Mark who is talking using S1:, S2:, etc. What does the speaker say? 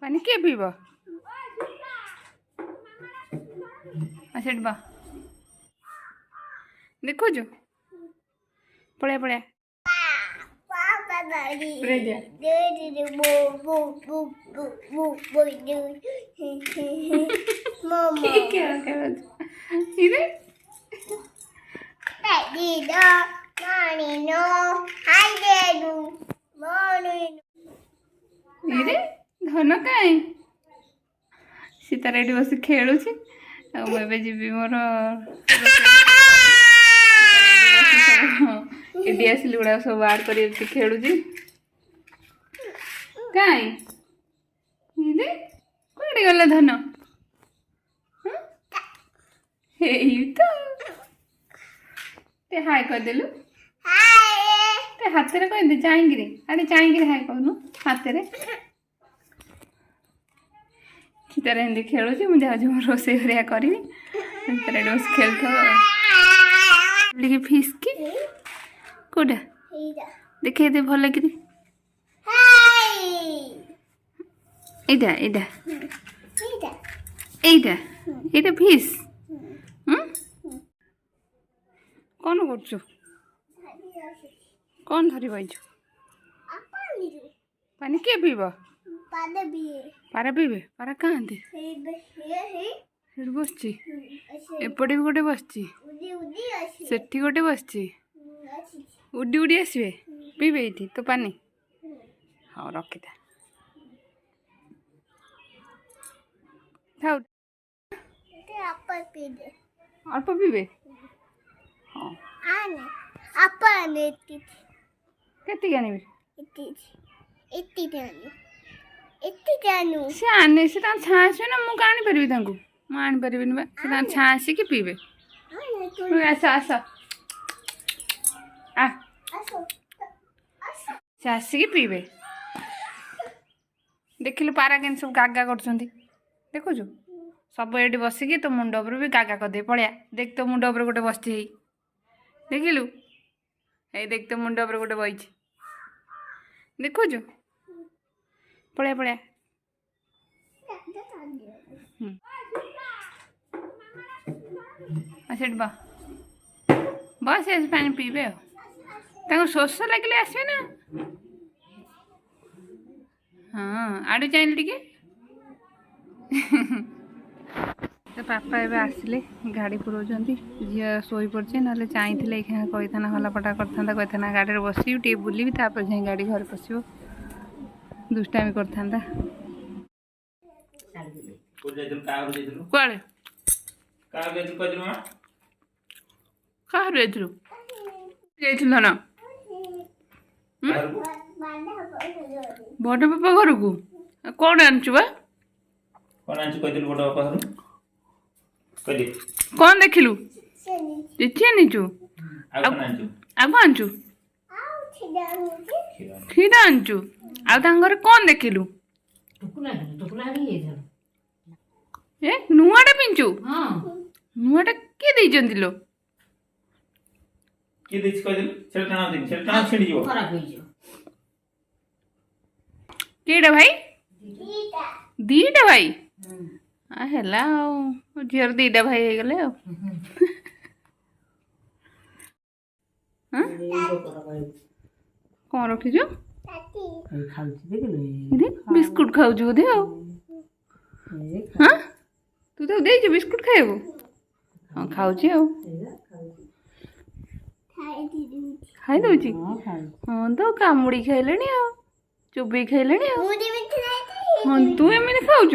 S1: पानी किए पीब बा देखुचु पड़िया पड़िया धन कहीं सीतार ये बस खेलुची जी मोर डीएस गुड़ा सब आड कर खेलुची कहीं कौटे गला धन तो हाय करदेलु हाथ में कह चाहरी अरे चाहरी हाय कहनु हाथ में सीतार एमती खेलुची मुझे रोसे करी सीतार बस खेल फिश की कौटा देखे दे भल कि एटा फिश कौन कर कौन धरी बैठु पानी किए पीब पारा पीबे पारा कहाँ बस एपटे भी गोटे बस सेठी गोटे बस उड़ी उड़ी आसवे पीबे ये तो पानी हाँ रखीथा अल्प पीबे हाँ केती आने से आने से छाँसे ना मुझे आनी पारि आनी पारि छाँसिक पीबे आस आस से आसिक पीबे देखिलु पारा के सब गागा कर देखुचु सब ये बसिकी तो मुंड उपर भी गागा करदे पड़िया देख तो मुंड उपर गोटे बसती देखिलु ये देख तो मुंड उपर गोटे बही देखुचु पड़िया पड़िया बा बस ऐसे पानी पीबे शोष लगे आसवे ना हाँ आड़े चाहिए टिके तो पापा एवं आसिले गाड़ी पुराऊँ झी शोई पड़े ना चाहिए कही था हलापटा करता कही गाड़ी में बस टे बुलि जाए गाड़ी घर पशो दुष्टामी करता ना बड़ बापा घर को कौन आनचु बा कौन देखिलु चिठी आनीचु आगु आनचु क्षीर आनचु आर कौन देखिलु ए नुआटा पिंचु नुआटा किए देइचंती लो
S2: के देछ कह देलु सेल टाना दिन सेल टाना छिड़ी जो खराब होई जो
S1: केडा भाई दीटा भाई आ हेला झियर दीटा भाई हे गले कौन रखी जो बिस्कुट खाऊ जो दे हाँ तू तो दे बिस्कुट खाइबू हाँ खाऊ खाई दौची हाँ तो कामुड़ी खाइले चुबी खाइले हाँ तू एम खाऊ